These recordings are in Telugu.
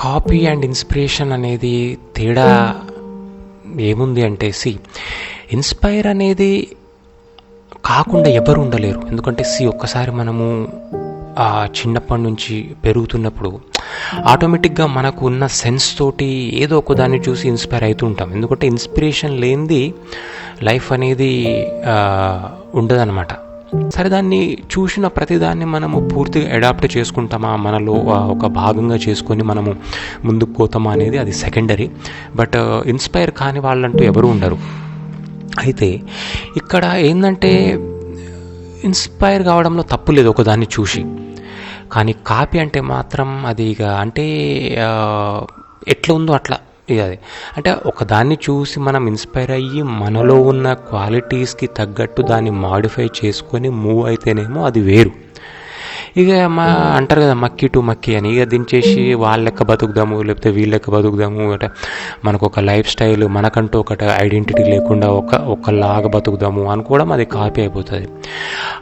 కాపీ అండ్ ఇన్స్పిరేషన్ అనేది తేడా ఏముంది అంటే, ఇన్స్పైర్ అనేది కాకుండా ఎవరు ఉండలేరు. ఎందుకంటే ఒక్కసారి మనము చిన్నప్పటి నుంచి పెరుగుతున్నప్పుడు ఆటోమేటిక్గా మనకు ఉన్న సెన్స్ తోటి ఏదో ఒక దాన్ని చూసి ఇన్స్పైర్ అవుతూ ఉంటాం. ఎందుకంటే ఇన్స్పిరేషన్ లేనిది లైఫ్ అనేది ఉండదన్నమాట. సరే, దాన్ని చూసిన ప్రతిదాన్ని మనము పూర్తిగా అడాప్ట్ చేసుకుంటామా, మనలో ఒక భాగంగా చేసుకొని మనము ముందుకు పోతామా అనేది అది సెకండరీ. బట్ ఇన్స్పైర్ కాని వాళ్ళంటూ ఎవరు ఉండరు. అయితే ఇక్కడ ఏంటంటే, ఇన్స్పైర్ కావడంలో తప్పు లేదు ఒకదాన్ని చూసి, కానీ కాపీ అంటే మాత్రం అది ఇక అంటే ఎట్లా ఉందో అట్లా ఇక అది అంటే ఒకదాన్ని చూసి మనం ఇన్స్పైర్ అయ్యి మనలో ఉన్న క్వాలిటీస్కి తగ్గట్టు దాన్ని మాడిఫై చేసుకొని మూవ్ అయితేనేమో అది వేరు. ఇక అంటారు కదా మక్కీ టు మక్కీ అని, ఇక దించేసి వాళ్ళ లెక్క బతుకుదాము లేకపోతే వీళ్ళ లెక్క బతుకుదాము అంటే మనకు ఒక లైఫ్ స్టైల్ మనకంటూ ఒకటి ఐడెంటిటీ లేకుండా ఒకలాగా బతుకుదాము అనుకోవడం అది కాపీ అయిపోతుంది.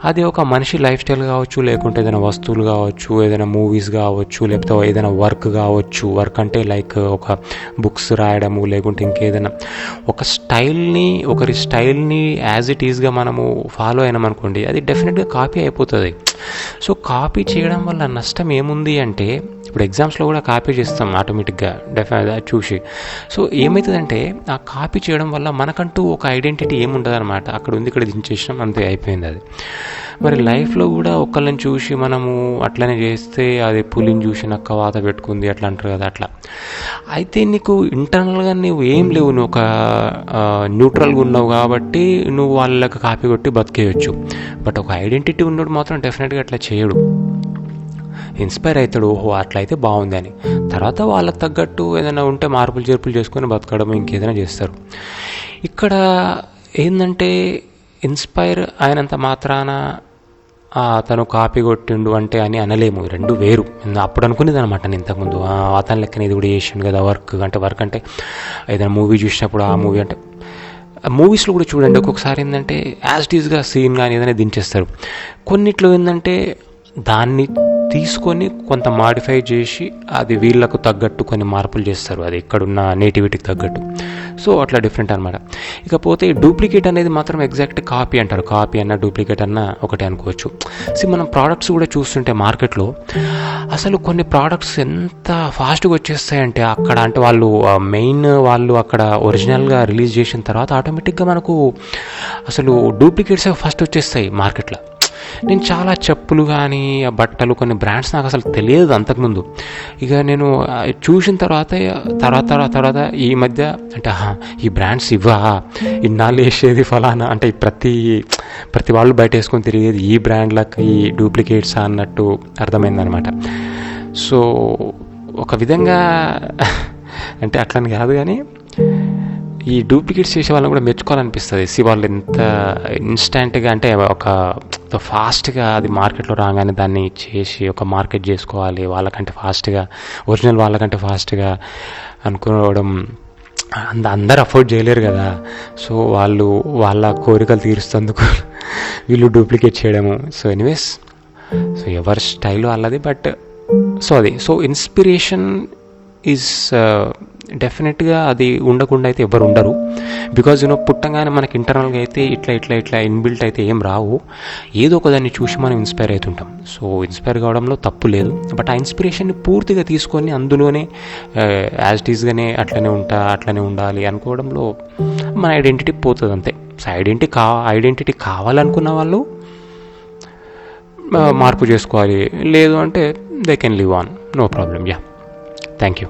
అది ఒక మనిషి లైఫ్ స్టైల్ కావచ్చు, లేకుంటే ఏదైనా వస్తువులు కావచ్చు, ఏదైనా మూవీస్ కావచ్చు, లేకపోతే ఏదైనా వర్క్ కావచ్చు. వర్క్ అంటే లైక్ ఒక బుక్స్ రాయడము, లేకుంటే ఇంకేదైనా ఒకరి స్టైల్ని యాజ్ ఇట్ ఈస్గా మనము ఫాలో అయినామనుకోండి, అది డెఫినెట్గా కాపీ అయిపోతుంది. సో కాపీ చేయడం వల్ల నష్టం ఏముంది అంటే, ఇప్పుడు ఎగ్జామ్స్లో కూడా కాపీ చేస్తాం ఆటోమేటిక్గా డెఫినెట్గా చూసి. సో ఏమవుతుందంటే, ఆ కాపీ చేయడం వల్ల మనకంటూ ఒక ఐడెంటిటీ ఏముంటుంది అనమాట. అక్కడ ఉంది, ఇక్కడ దించేసినాం, అంతే అయిపోయింది అది. మరి లైఫ్లో కూడా ఒకళ్ళని చూసి మనము అట్లనే చేస్తే అది పులిని చూసి నక్క వాత పెట్టుకుంది అట్లా అంటారు కదా, అట్లా అయితే నీకు ఇంటర్నల్గా నువ్వు ఏం లేవు, నువ్వు ఒక న్యూట్రల్గా ఉన్నావు కాబట్టి నువ్వు వాళ్ళకి కాపీ కొట్టి బతికేయచ్చు. బట్ ఒక ఐడెంటిటీ ఉన్నోడు మాత్రం డెఫినెట్గా అట్లా చేయడు. ఇన్స్పైర్ అవుతాడు, ఓహో అట్లయితే బాగుంది అని. తర్వాత వాళ్ళకి తగ్గట్టు ఏదైనా ఉంటే మార్పులు చేర్పులు చేసుకొని బతకడం ఇంకేదైనా చేస్తారు. ఇక్కడ ఏంటంటే, ఇన్స్పైర్ అయినంత మాత్రాన అతను కాపీ కొట్టిండు అంటే అని అనలేము, రెండు వేరు. అప్పుడు అనుకునేది అనమాట నేను ఇంతకుముందు, అతని లెక్కన ఇది కూడా చేసిండు కదా. వర్క్ అంటే ఏదైనా మూవీ చూసినప్పుడు ఆ మూవీ అంటే మూవీస్లో కూడా చూడండి, ఒక్కొక్కసారి ఏంటంటే యాజ్ ఇట్ ఈస్గా సీన్ కానీ ఏదైనా దించేస్తారు. కొన్నిట్లో ఏంటంటే దాన్ని తీసుకొని కొంత మాడిఫై చేసి అది వీళ్ళకు తగ్గట్టు కొన్ని మార్పులు చేస్తారు, అది ఇక్కడున్న నేటివిటీకి తగ్గట్టు. సో అట్లా డిఫరెంట్ అనమాట. ఇకపోతే డూప్లికేట్ అనేది మాత్రం ఎగ్జాక్ట్ కాపీ అంటారు. కాపీ అన్న డూప్లికేట్ అన్న ఒకటే అనుకోవచ్చు. మనం ప్రోడక్ట్స్ కూడా చూస్తుంటే మార్కెట్లో అసలు కొన్ని ప్రోడక్ట్స్ ఎంత ఫాస్ట్గా వచ్చేస్తాయంటే, అక్కడ అంటే వాళ్ళు అక్కడ ఒరిజినల్గా రిలీజ్ చేసిన తర్వాత ఆటోమేటిక్గా మనకు అసలు డూప్లికేట్స్ ఫస్ట్ వచ్చేస్తాయి మార్కెట్లో. నేను చాలా చెప్పులు కానీ బట్టలు కొన్ని బ్రాండ్స్ నాకు అసలు తెలియదు అంతకుముందు. ఇక నేను చూసిన తర్వాత ఈ మధ్య అంటే ఈ బ్రాండ్స్ ఇన్నాళ్ళు వేసేది ఫలానా అంటే ప్రతి వాళ్ళు బయట వేసుకొని తిరిగేది ఈ బ్రాండ్లకి ఈ డూప్లికేట్స్ అన్నట్టు అర్థమైందనమాట. సో ఒక విధంగా అంటే అట్లని కాదు, కానీ ఈ డూప్లికేట్స్ చేసే వాళ్ళని కూడా మెచ్చుకోవాలనిపిస్తుంది. వాళ్ళు ఎంత ఇన్స్టెంట్గా అంటే ఒక ఫాస్ట్గా అది మార్కెట్లో రాగానే దాన్ని చేసి ఒక మార్కెట్ చేసుకోవాలి వాళ్ళకంటే ఫాస్ట్గా, ఒరిజినల్ వాళ్ళకంటే ఫాస్ట్గా అనుకోవడం అందరు అఫోర్డ్ చేయలేరు కదా. సో వాళ్ళ కోరికలు తీరుస్తేందుకు వీళ్ళు డూప్లికేట్ చేయడము. సో ఎనీవేస్, ఎవరి స్టైల్ వాళ్ళది. బట్ సో ఇన్స్పిరేషన్ ఈజ్ డెఫినెట్గా అది ఉండకుండా అయితే ఎవరు ఉండరు. బికాజ్ పుట్టంగానే మనకి ఇంటర్నల్గా అయితే ఇట్లా ఇన్బిల్ట్ అయితే ఏం రావు. ఏదో ఒక దాన్ని చూసి మనం ఇన్స్పైర్ అవుతుంటాం. సో ఇన్స్పైర్ కావడంలో తప్పు లేదు. బట్ ఆ ఇన్స్పిరేషన్ని పూర్తిగా తీసుకొని అందులోనే యాజ్ ఇట్ ఈస్గానే అట్లనే ఉండాలి అనుకోవడంలో మన ఐడెంటిటీ పోతుంది అంతే. సో ఐడెంటిటీ కావాలనుకున్న వాళ్ళు మార్పు చేసుకోవాలి, లేదు అంటే they can live on, no problem. Thank you.